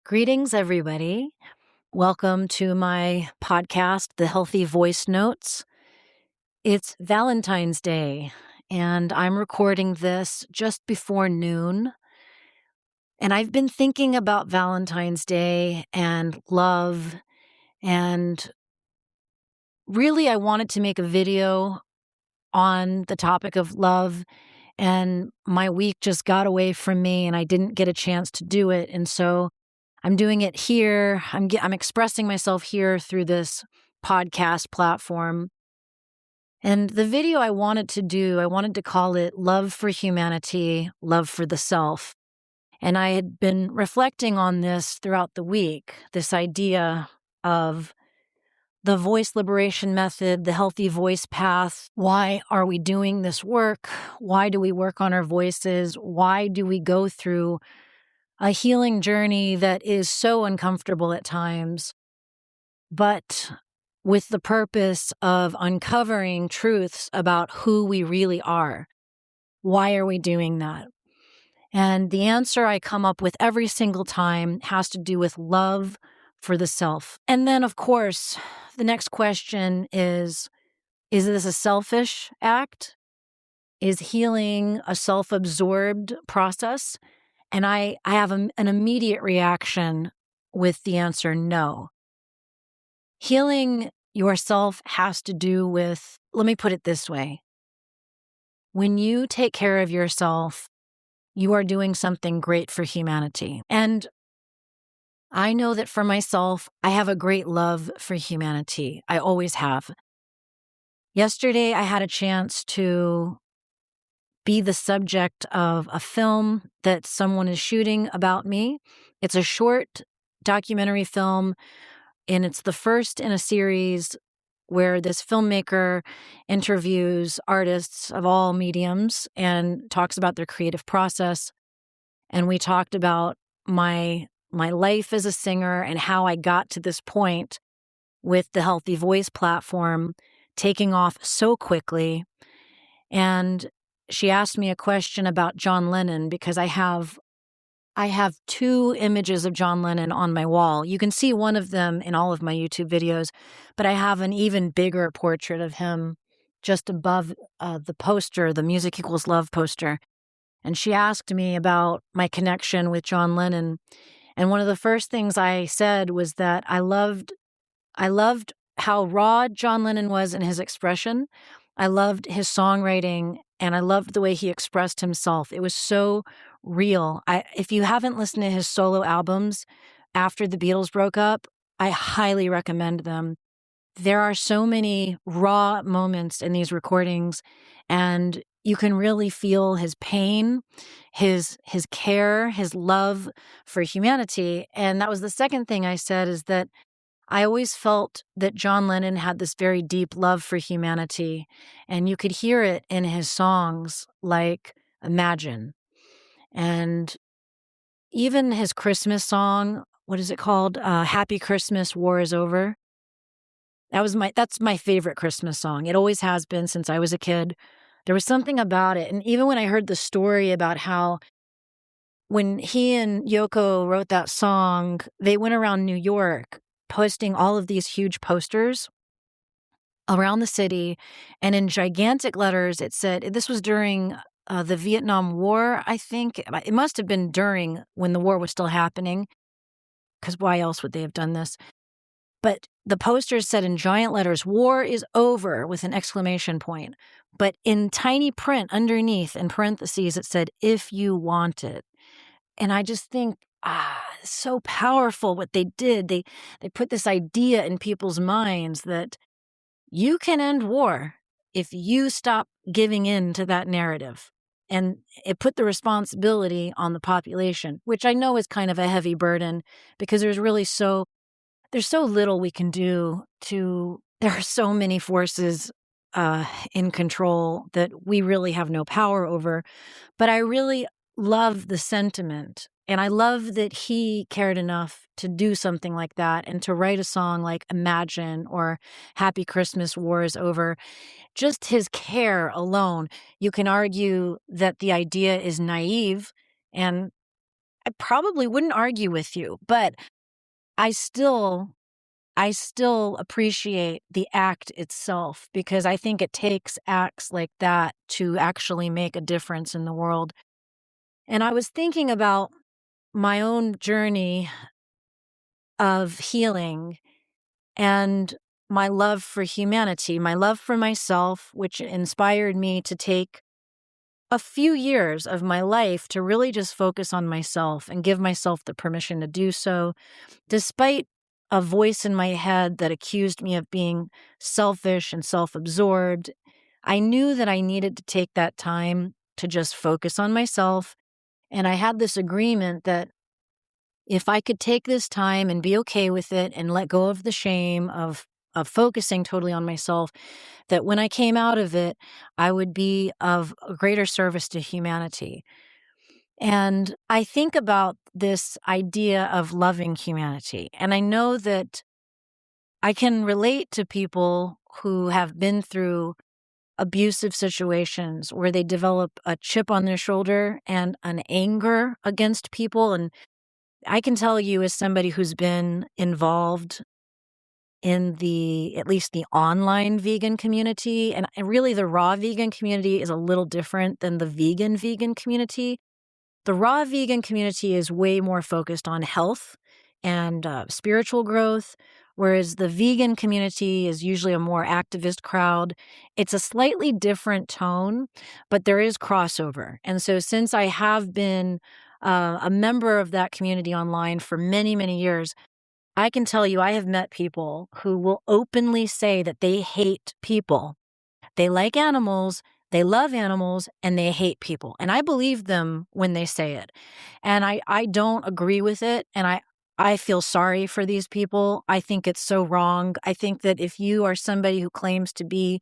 Greetings, everybody. Welcome to my podcast, The Healthy Voice Notes. It's Valentine's Day, and I'm recording this just before noon. And I've been thinking about Valentine's Day and love, and really, I wanted to make a video on the topic of love, and my week just got away from me, and I didn't get a chance to do it. And so I'm doing it here. I'm expressing myself here through this podcast platform. And the video I wanted to call it Love for Humanity, Love for the Self. And I had been reflecting on this throughout the week, this idea of the voice liberation method, the healthy voice path. Why are we doing this work? Why do we work on our voices? Why do we go through a healing journey that is so uncomfortable at times, but with the purpose of uncovering truths about who we really are? Why are we doing that? And the answer I come up with every single time has to do with love for the self. And then, of course, the next question is this a selfish act? Is healing a self-absorbed process? And I have an immediate reaction with the answer no. Healing yourself has to do with, let me put it this way. When you take care of yourself, you are doing something great for humanity. And I know that for myself, I have a great love for humanity. I always have. Yesterday, I had a chance to be the subject of a film that someone is shooting about me. It's a short documentary film, and it's the first in a series where this filmmaker interviews artists of all mediums and talks about their creative process. And we talked about my life as a singer and how I got to this point with the Healthy Voice platform taking off so quickly. And she asked me a question about John Lennon because I have two images of John Lennon on my wall. You can see one of them in all of my YouTube videos, but I have an even bigger portrait of him just above the poster, the Music Equals Love poster. And she asked me about my connection with John Lennon. And one of the first things I said was that I loved how raw John Lennon was in his expression. I loved his songwriting, and I loved the way he expressed himself. It was so real. If you haven't listened to his solo albums after the Beatles broke up, I highly recommend them. There are so many raw moments in these recordings, and you can really feel his pain, his care, his love for humanity. And that was the second thing I said, is that I always felt that John Lennon had this very deep love for humanity, and you could hear it in his songs like Imagine. And even his Christmas song, what is it called? Happy Christmas, War is Over. That's my favorite Christmas song. It always has been since I was a kid. There was something about it. And even when I heard the story about how when he and Yoko wrote that song, they went around New York posting all of these huge posters around the city, and in gigantic letters it said, this was during the Vietnam War, I think. It must have been during, when the war was still happening, because why else would they have done this? But the posters said in giant letters, "War is over," with an exclamation point. But in tiny print underneath, in parentheses, it said, "If you want it." And I just think, it's so powerful what they did. They put this idea in people's minds that you can end war if you stop giving in to that narrative. And it put the responsibility on the population, which I know is kind of a heavy burden because there's so little we can do there are so many forces in control that we really have no power over. But I really love the sentiment, and I love that he cared enough to do something like that and to write a song like Imagine or Happy Christmas, War is Over. Just his care alone. You can argue that the idea is naive, and I probably wouldn't argue with you, but I still I still appreciate the act itself because I think it takes acts like that to actually make a difference in the world. And I was thinking about my own journey of healing and my love for humanity, my love for myself, which inspired me to take a few years of my life to really just focus on myself and give myself the permission to do so, despite a voice in my head that accused me of being selfish and self absorbed. I knew that I needed to take that time to just focus on myself. And I had this agreement that if I could take this time and be okay with it and let go of the shame of focusing totally on myself, that when I came out of it, I would be of a greater service to humanity. And I think about this idea of loving humanity. And I know that I can relate to people who have been through abusive situations where they develop a chip on their shoulder and an anger against people. And I can tell you, as somebody who's been involved in at least the online vegan community, and really the raw vegan community is a little different than the vegan community. The raw vegan community is way more focused on health and spiritual growth, whereas the vegan community is usually a more activist crowd. It's a slightly different tone, but there is crossover. And so since I have been a member of that community online for many, many years, I can tell you I have met people who will openly say that they hate people. They like animals, they love animals, and they hate people. And I believe them when they say it. And I don't agree with it. And I feel sorry for these people. I think it's so wrong. I think that if you are somebody who claims to be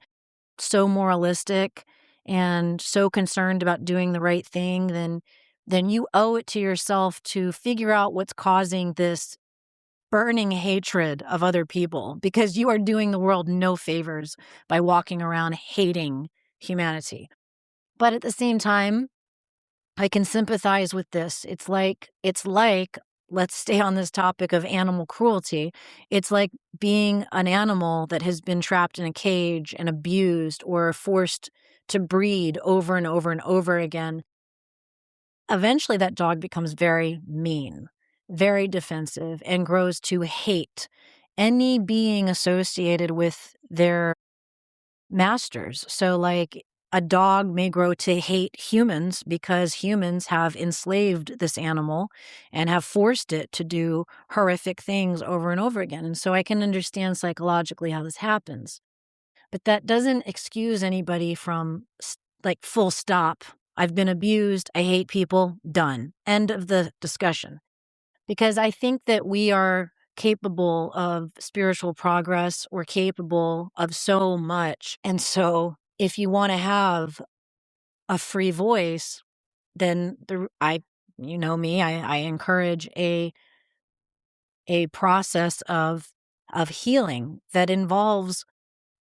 so moralistic and so concerned about doing the right thing, then you owe it to yourself to figure out what's causing this burning hatred of other people, because you are doing the world no favors by walking around hating humanity. But at the same time, I can sympathize with this. It's like, let's stay on this topic of animal cruelty. It's like being an animal that has been trapped in a cage and abused or forced to breed over and over and over again. Eventually, that dog becomes very mean, very defensive, and grows to hate any being associated with their masters. So, like, a dog may grow to hate humans because humans have enslaved this animal and have forced it to do horrific things over and over again. And so I can understand psychologically how this happens. But that doesn't excuse anybody from, like, full stop. I've been abused. I hate people. Done. End of the discussion. Because I think that we are capable of spiritual progress. We're capable of so much. And so if you want to have a free voice, then you know me, I encourage a process of healing that involves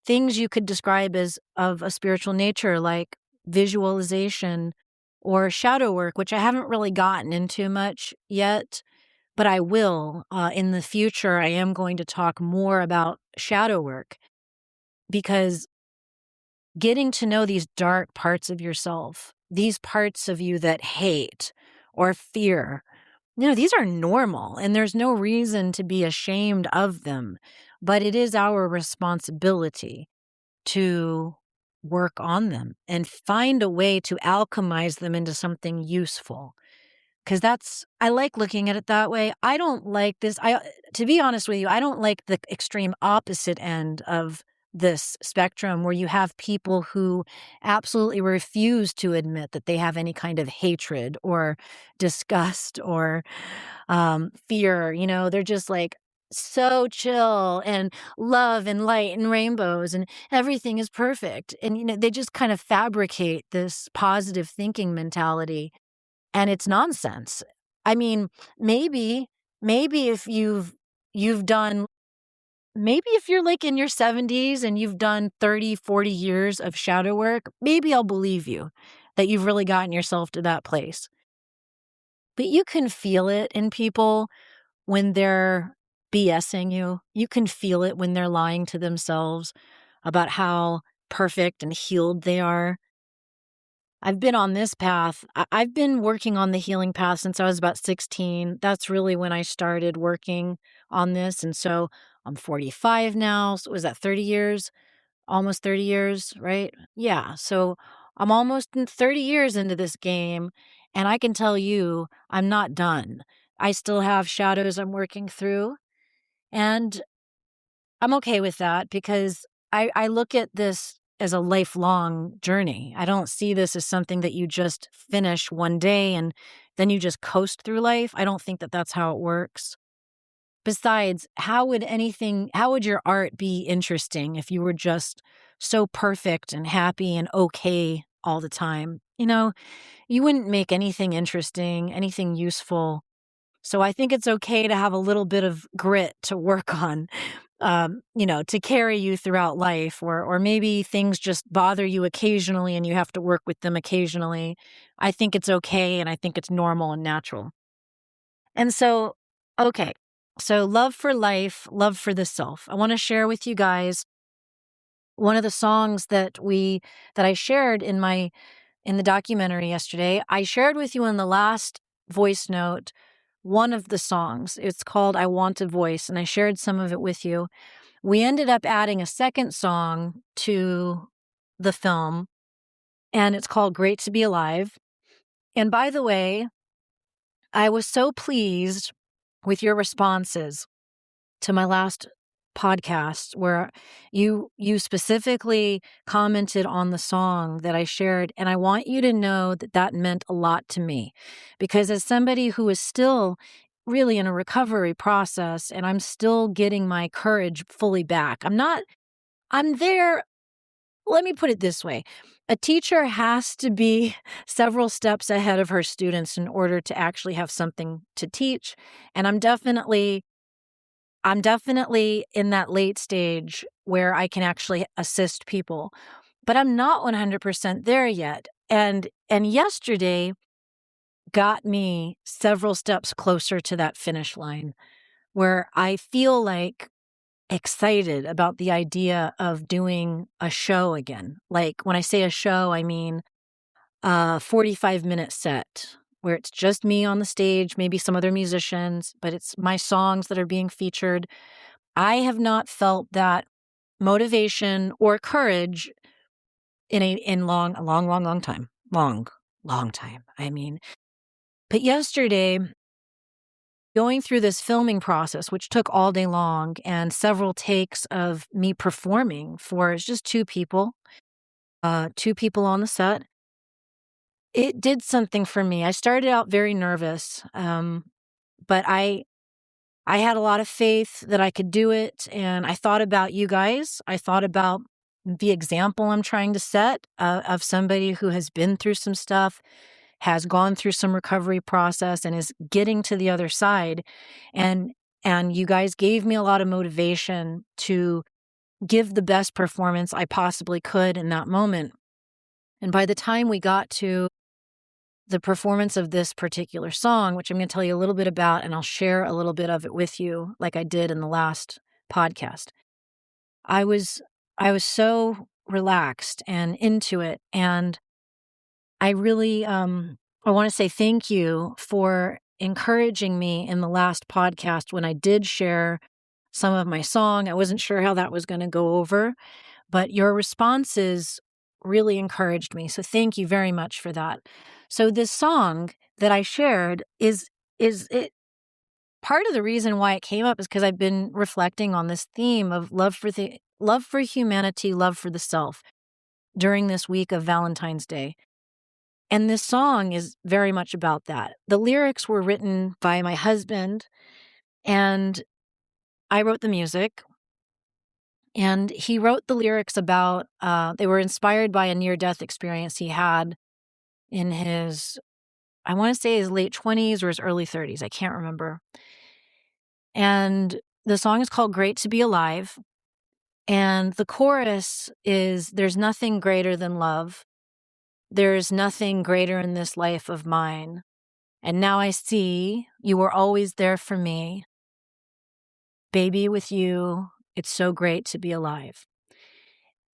things you could describe as of a spiritual nature, like visualization or shadow work, which I haven't really gotten into much yet, but I will. In the future, I am going to talk more about shadow work, because getting to know these dark parts of yourself, these parts of you that hate or fear, these are normal and there's no reason to be ashamed of them, but it is our responsibility to work on them and find a way to alchemize them into something useful. Because I like looking at it that way. I don't like this. To be honest with you, I don't like the extreme opposite end of this spectrum where you have people who absolutely refuse to admit that they have any kind of hatred or disgust or fear. They're just like so chill and love and light and rainbows and everything is perfect. And, they just kind of fabricate this positive thinking mentality. And it's nonsense. I mean, maybe if you've done, maybe if you're like in your 70s and you've done 30, 40 years of shadow work, maybe I'll believe you that you've really gotten yourself to that place. but you can feel it in people when they're BSing you. You can feel it when they're lying to themselves about how perfect and healed they are. I've been on this path. I've been working on the healing path since I was about 16. That's really when I started working on this. And so I'm 45 now. So was that 30 years? Almost 30 years, right? Yeah. So I'm almost 30 years into this game. And I can tell you, I'm not done. I still have shadows I'm working through. And I'm okay with that because I look at this as a lifelong journey. I don't see this as something that you just finish one day and then you just coast through life. I don't think that that's how it works. Besides, how would your art be interesting if you were just so perfect and happy and okay all the time? You wouldn't make anything interesting, anything useful. So I think it's okay to have a little bit of grit to work on, to carry you throughout life, or maybe things just bother you occasionally and you have to work with them occasionally. I think it's okay, and I think it's normal and natural. And so, okay, so love for life, love for the self. I want to share with you guys one of the songs that I shared in the documentary yesterday. I shared with you in the last voice note one of the songs. It's called I Want a Voice, and I shared some of it with you. We ended up adding a second song to the film, and it's called Great to Be Alive. And by the way, I was so pleased with your responses to my last podcast where you specifically commented on the song that I shared, and I want you to know that that meant a lot to me, because as somebody who is still really in a recovery process and I'm still getting my courage fully back. I'm there. Let me put it this way. A teacher has to be several steps ahead of her students in order to actually have something to teach, and I'm definitely in that late stage where I can actually assist people, but I'm not 100% there yet. And yesterday got me several steps closer to that finish line where I feel like excited about the idea of doing a show again. Like when I say a show, I mean a 45-minute set where it's just me on the stage, maybe some other musicians, but it's my songs that are being featured. I have not felt that motivation or courage in a long, long, long time. Long, long time. I mean, but yesterday, going through this filming process, which took all day long and several takes of me performing for it's just two people on the set, it did something for me. I started out very nervous, but I had a lot of faith that I could do it, and I thought about you guys. I thought about the example I'm trying to set of somebody who has been through some stuff, has gone through some recovery process, and is getting to the other side. And and you guys gave me a lot of motivation to give the best performance I possibly could in that moment. And by the time we got to the performance of this particular song, which I'm going to tell you a little bit about, and I'll share a little bit of it with you, like I did in the last podcast. I was I was so relaxed and into it, and I really I want to say thank you for encouraging me in the last podcast when I did share some of my song. I wasn't sure how that was going to go over, but your responses really encouraged me. So thank you very much for that. So this song that I shared is it part of the reason why it came up is because I've been reflecting on this theme of love for humanity, love for the self during this week of Valentine's Day. And this song is very much about that. The lyrics were written by my husband, and I wrote the music. And he wrote the lyrics about, they were inspired by a near-death experience he had in I want to say his late 20s or his early 30s. I can't remember. And the song is called Great to Be Alive. And the chorus is, there's nothing greater than love. There's nothing greater in this life of mine. And now I see you were always there for me. Baby, with you, it's so great to be alive.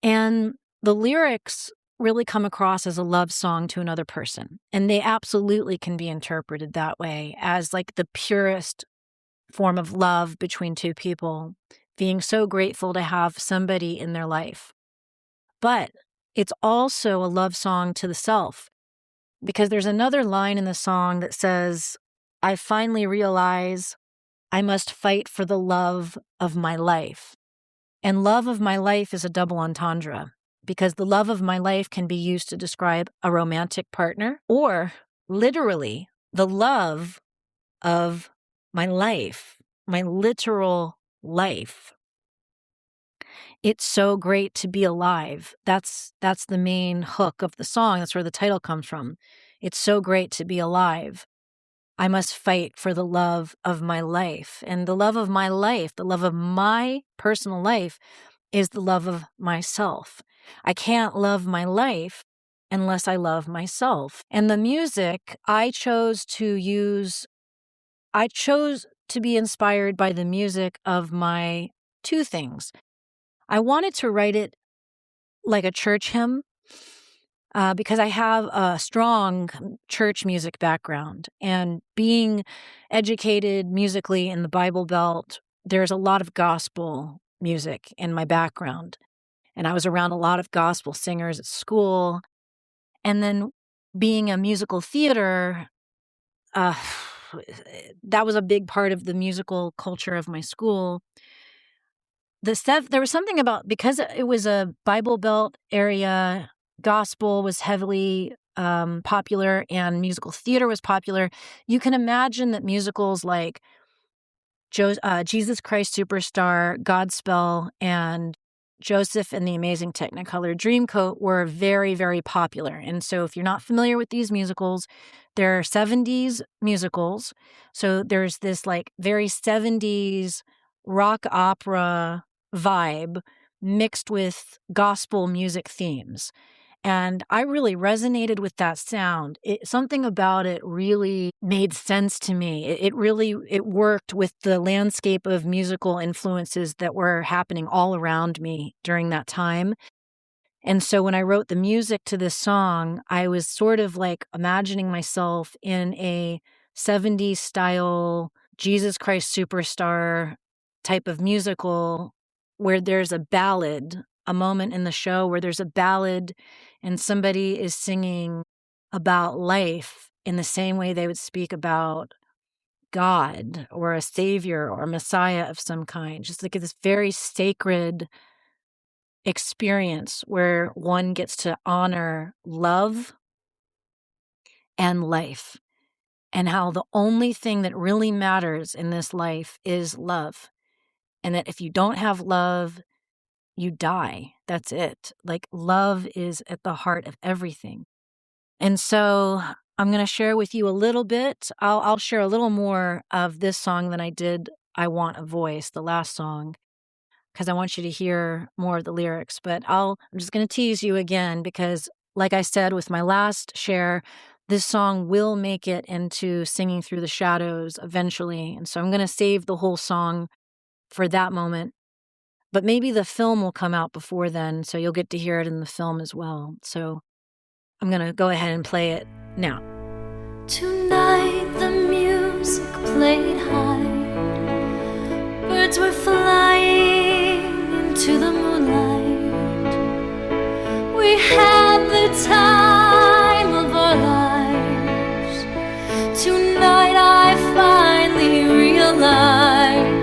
And the lyrics really come across as a love song to another person. And they absolutely can be interpreted that way, as like the purest form of love between two people, being so grateful to have somebody in their life. But it's also a love song to the self, because there's another line in the song that says, I finally realize I must fight for the love of my life. And love of my life is a double entendre, because the love of my life can be used to describe a romantic partner, or literally the love of my life, my literal life. It's so great to be alive. That's the main hook of the song. That's where the title comes from. It's so great to be alive. I must fight for the love of my life. And the love of my life, the love of my personal life, is the love of myself. I can't love my life unless I love myself. And the music I chose to be inspired by the music of my two things. I wanted to write it like a church hymn, because I have a strong church music background, and being educated musically in the Bible Belt, there's a lot of gospel music in my background. And I was around a lot of gospel singers at school. And then being a musical theater, that was a big part of the musical culture of my school. There was something about, because it was a Bible Belt area, gospel was heavily popular and musical theater was popular. You can imagine that musicals like Jesus Christ Superstar, Godspell, and Joseph and the Amazing Technicolor Dreamcoat were very, very popular. And so if you're not familiar with these musicals, they're 70s musicals. So there's this like very 70s rock opera vibe mixed with gospel music themes. And I really resonated with that sound. Something about it really made sense to me. It worked with the landscape of musical influences that were happening all around me during that time. And so when I wrote the music to this song, I was sort of like imagining myself in a 70s style Jesus Christ Superstar type of musical where there's a ballad, a moment in the show where there's a ballad and somebody is singing about life in the same way they would speak about God or a savior or a Messiah of some kind. Just like this very sacred experience where one gets to honor love and life, and how the only thing that really matters in this life is love. And that if you don't have love, you die. That's it. Like, love is at the heart of everything. And so I'm going to share with you a little bit. I'll share a little more of this song than I did I Want a Voice, the last song, because I want you to hear more of the lyrics. But I'm just going to tease you again, because like I said with my last share, this song will make it into Singing Through the Shadows eventually. And so I'm going to save the whole song for that moment. But maybe the film will come out before then, so you'll get to hear it in the film as well. So I'm going to go ahead and play it now. Tonight the music played high. Birds were flying into the moonlight. We had the time of our lives. Tonight I finally realized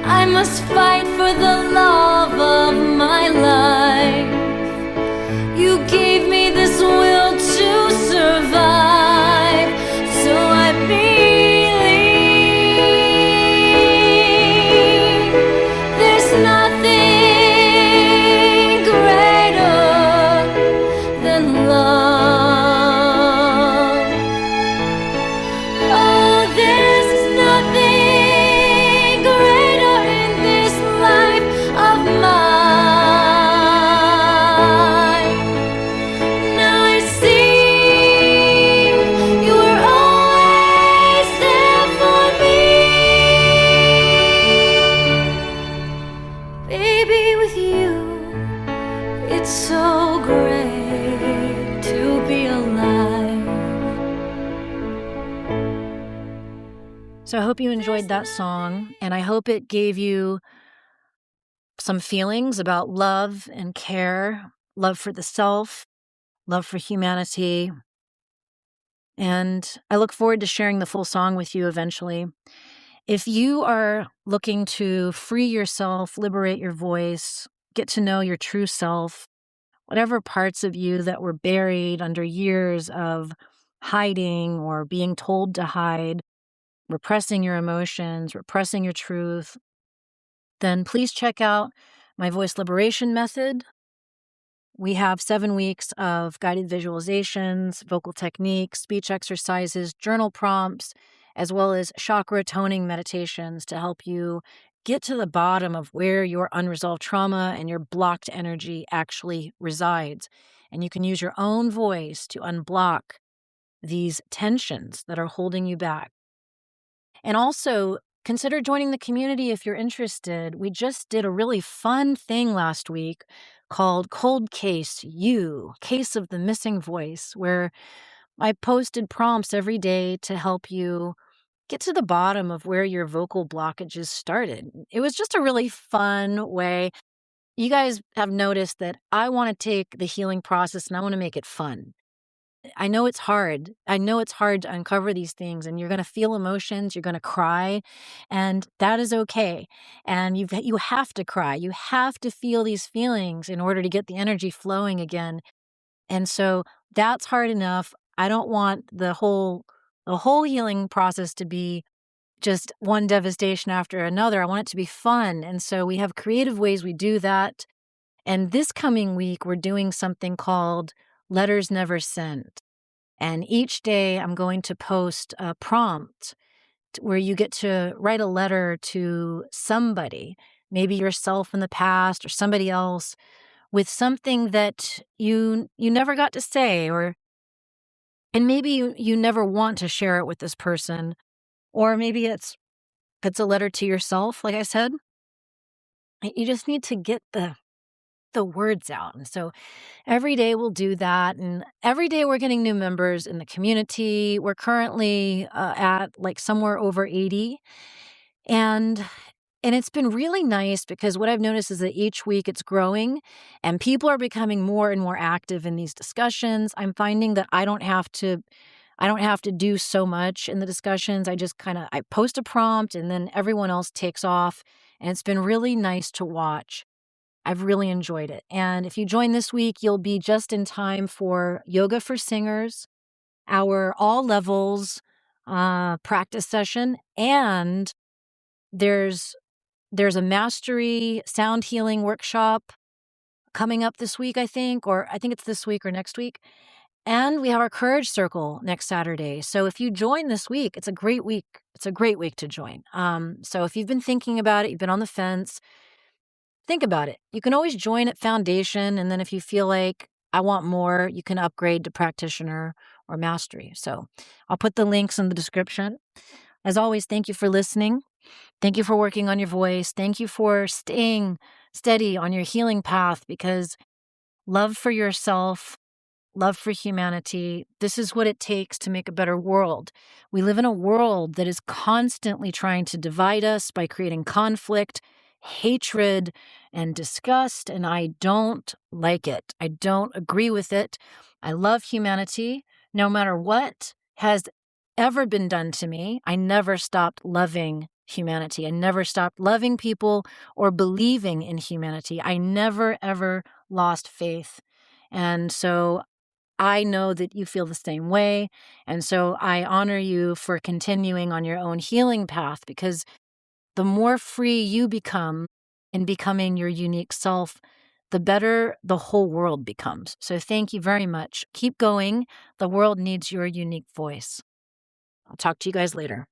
I must fight for the love of my life. You gave me this will to survive, so I believe there's nothing greater than love. Oh, there's nothing greater in this life So I hope you enjoyed that song, and I hope it gave you some feelings about love and care, love for the self, love for humanity. And I look forward to sharing the full song with you eventually. If you are looking to free yourself, liberate your voice, get to know your true self, whatever parts of you that were buried under years of hiding or being told to hide, repressing your emotions, repressing your truth, then please check out my voice liberation method. We have 7 weeks of guided visualizations, vocal techniques, speech exercises, journal prompts, as well as chakra toning meditations to help you get to the bottom of where your unresolved trauma and your blocked energy actually resides. And you can use your own voice to unblock these tensions that are holding you back. And also, consider joining the community if you're interested. We just did a really fun thing last week called Cold Case You, Case of the Missing Voice, where I posted prompts every day to help you get to the bottom of where your vocal blockages started. It was just a really fun way. You guys have noticed that I want to take the healing process and I want to make it fun. I know it's hard. I know it's hard to uncover these things, and you're going to feel emotions, you're going to cry, and that is okay. And you have to cry. You have to feel these feelings in order to get the energy flowing again. And so that's hard enough. I don't want the whole healing process to be just one devastation after another. I want it to be fun. And so we have creative ways we do that. And this coming week, we're doing something called Letters Never Sent. And each day I'm going to post a prompt where you get to write a letter to somebody, maybe yourself in the past or somebody else, with something that you never got to say, and maybe you never want to share it with this person, or maybe it's a letter to yourself, like I said. You just need to get the words out. And so every day we'll do that. And every day we're getting new members in the community. We're currently at like somewhere over 80. And it's been really nice because what I've noticed is that each week it's growing and people are becoming more and more active in these discussions. I'm finding that I don't have to do so much in the discussions. I post a prompt and then everyone else takes off. And it's been really nice to watch. I've really enjoyed it. And if you join this week, you'll be just in time for Yoga for Singers, our all levels practice session. And there's a mastery sound healing workshop coming up this week, I think it's this week or next week. And we have our Courage Circle next Saturday. So if you join this week, it's a great week. It's a great week to join. So if you've been thinking about it, you've been on the fence, think about it. You can always join at Foundation, and then if you feel like I want more, you can upgrade to Practitioner or Mastery. So I'll put the links in the description. As always, thank you for listening. Thank you for working on your voice. Thank you for staying steady on your healing path, because love for yourself, love for humanity, this is what it takes to make a better world. We live in a world that is constantly trying to divide us by creating conflict, hatred, and disgust, and I don't like it. I don't agree with it. I love humanity. No matter what has ever been done to me, I never stopped loving humanity. I never stopped loving people or believing in humanity. I never, ever lost faith. And so I know that you feel the same way. And so I honor you for continuing on your own healing path, because the more free you become in becoming your unique self, the better the whole world becomes. So thank you very much. Keep going. The world needs your unique voice. I'll talk to you guys later.